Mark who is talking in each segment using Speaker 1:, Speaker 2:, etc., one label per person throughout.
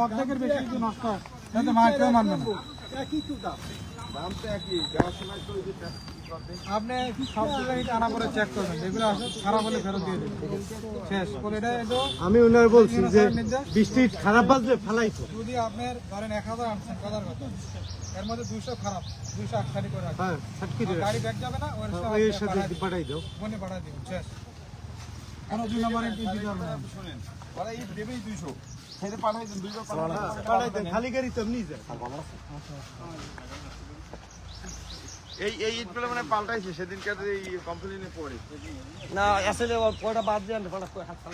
Speaker 1: অর্ধেকের বেশি কিছু নষ্ট হয় তাহলে কেউ মানবে না। আপনি সব জায়গায় আনা করে চেক করবেন, যেগুলো আছে খারাপ হলে ফেরত দিয়ে দেবেন। শেষ করে
Speaker 2: আমি ওনার বলছি যে বৃষ্টি খারাপ বাজলে ফেলাই তো।
Speaker 1: যদি আপনার ধরেন 1000 আনছেন কথার কথা, এর মধ্যে 200 খারাপ, 200 আটখানি করে রাখবেন। গাড়ি ব্যাগ যাবে না, ওর সাথে
Speaker 2: পাঠাই দাও,
Speaker 1: মনে পাঠাই দিন। শেষ কোনো 2 নম্বরে টিপ দিতে হবে না।
Speaker 3: শুনেন ওরা এই দেবেই 200 সেটা পাঠাই দেন, 200
Speaker 2: পাঠাই দেন, খালি গাড়ি তো এমনি যায়।
Speaker 3: এই ইটগুলো মানে পাল্টাইছে সেদিনকার এই কমপ্লেইনে পড়ে
Speaker 2: না আসলে পয়টা বাদ দেন।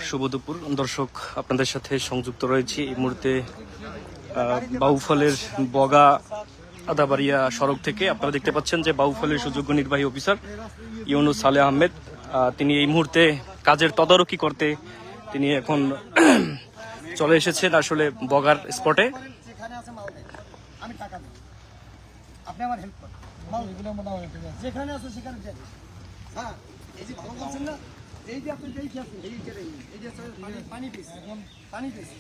Speaker 4: শুভ দুপুর দর্শক, আপনাদের সাথে সংযুক্ত রয়েছি এই মুহূর্তে বাউফলের বগা আদাবাড়িয়া সড়ক থেকে। আপনারা দেখতে পাচ্ছেন যে বাউফলের সুযোগ্য নির্বাহী অফিসার ইউনুস সালেহ আহমেদ, তিনি এই মুহূর্তে কাজের তদারকি করতে তিনি এখন চলে এসেছেন আসলে বগার স্পটে।
Speaker 2: আমি টাকা দেব, আপনি আমার হেল্প করেন। যেখানে আছে সেখানে যাই। হ্যাঁ, এই যে ভালো বলছেন না, এই যে আপনি যেই খেয়েছেন এই যে পানি পেয়েছে, এখন পানি পেয়েছে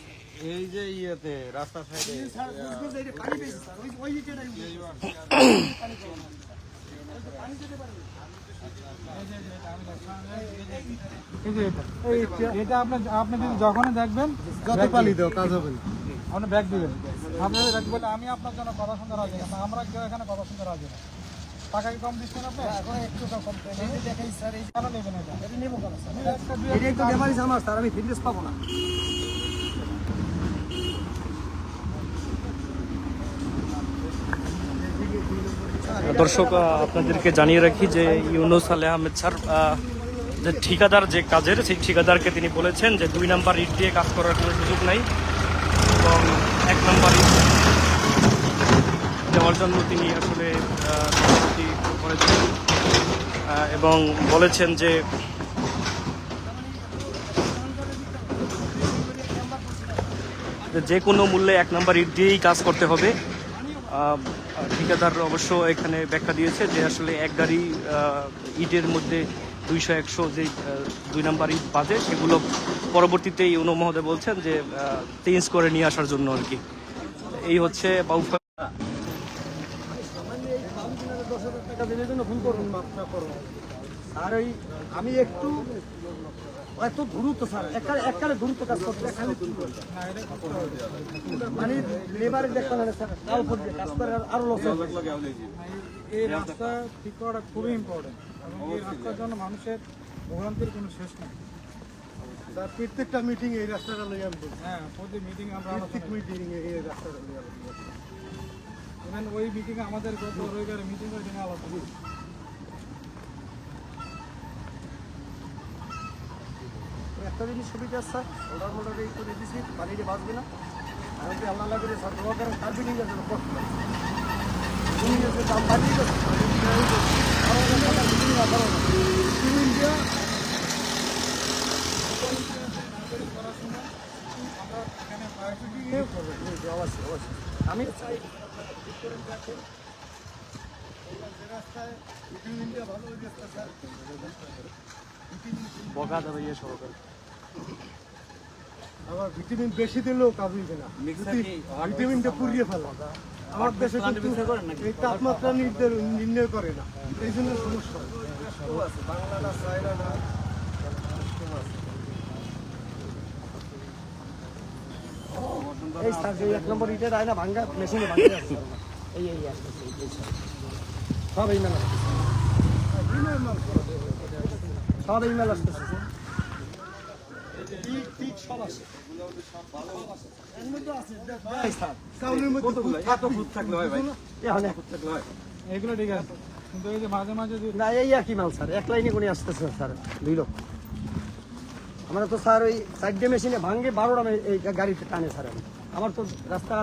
Speaker 3: এই যে ইয়েতে রাস্তা সাইডে
Speaker 2: পানি পেয়েছে স্যার, ওই যেটাই
Speaker 1: এটা আপনি যদি যখনই দেখবেন
Speaker 2: যত পানি দাও কাজ হবে না।
Speaker 1: আপনি ব্যাগ দিবেন। আপনাদের ব্যাগ বলে আমি আপনার জন্য কথা শুনতে রাজি না, আমরা কেউ এখানে কথা শুনতে রাজি না। টাকা কি কম দিচ্ছেন আপনি? এখন একটু কম দেখাই স্যার। এই কেন নেবেন এটা? এটা নেবো কেন স্যার? এটা একটু ড্যামেজ আমার স্যার, আমি ফিটনেস পাবো না।
Speaker 4: দর্শক, আপনাদেরকে জানিয়ে রাখি যে ইউনুস সালেহ আহমেদ স্যার যে ঠিকাদার যে কাজের, সেই ঠিকাদারকে তিনি বলেছেন যে 2 নাম্বার ইট দিয়ে কাজ করার কোনো সুযোগ নাই এবং 1 নাম্বার ইট দেওয়ার জন্য তিনি আসলে সম্মতি করেছেন এবং বলেছেন যে যে কোনো মূল্যে 1 নাম্বার ইট দিয়েই কাজ করতে হবে। ঠিকাদার অবশ্য এখানে ব্যাখ্যা দিয়েছে যে আসলে এক গাড়ি ইটের মধ্যে 200-100 যে 2 নাম্বার ইট বাজে, সেগুলো পরবর্তীতে ইউনো মহোদয় বলছেন যে চেঞ্জ করে নিয়ে আসার জন্য আর কি। এই হচ্ছে বাউফল।
Speaker 2: আর ওই আমি একটু এত দ্রুত স্যার এককালে দ্রুত কাজ করতে মানে লেবারের দেখতে হবে স্যার, কাল করবে কাজ করে আরো লস হবে।
Speaker 1: এই রাস্তা ঠিক করাটা খুবই ইম্পর্টেন্ট এবং এই রাস্তার জন্য মানুষের ভোগান্তির কোনো শেষ নেই।
Speaker 2: স্যার প্রত্যেকটা মিটিং এই রাস্তাটা লইয়া আমি বলছি।
Speaker 1: হ্যাঁ, প্রতি মিটিং আমরা
Speaker 2: প্রত্যেক মিটিং এই রাস্তাটা লইয়া বলছি।
Speaker 1: ইভেন ওই মিটিংয়ে আমাদের গত রবিবারে মিটিং করে দিনে আলাদা।
Speaker 2: একটা জিনিস সুবিধা স্যার, ওটার মোটর এই করে দিচ্ছি, পানিটা বাঁচবে না। আর যদি আল্লাহ আল্লাহ করে স্যার দোয়া করেন, তার বিল্ডিং আছে কষ্ট লাগে দাম বাড়িয়ে গেছে। আমি চাই
Speaker 4: বগা আদাবাড়িয়া সড়ক।
Speaker 2: আবার ভিটামিন বেশি দিলেও কাজ হইবে না, ভিটামিনটা পুড়িয়ে ফেলা। আমার দেশে কিন্তু এই তাপমাত্রা নির্ণয় করে না, এই জন্য সমস্যা হয়। এই স্যার যে 1 নম্বর ইটের আয়না ভাঙ্গা মেশিনে ভাঙ্গা আছে, এই সব এই মেলা সব এই মেলা আসতেছে সব আছে।
Speaker 1: এগুলো ঠিক আছে, কিন্তু এই যে মাঝে মাঝে
Speaker 2: না এই একই মাল স্যার, এক লাইনে করে আসতেছে স্যার 2 লক্ষ। আমরা তো স্যার ওই সাইড মেশিনে ভাঙ্গে 12টা এই গাড়িতে টানে স্যার। আমার তো রাস্তা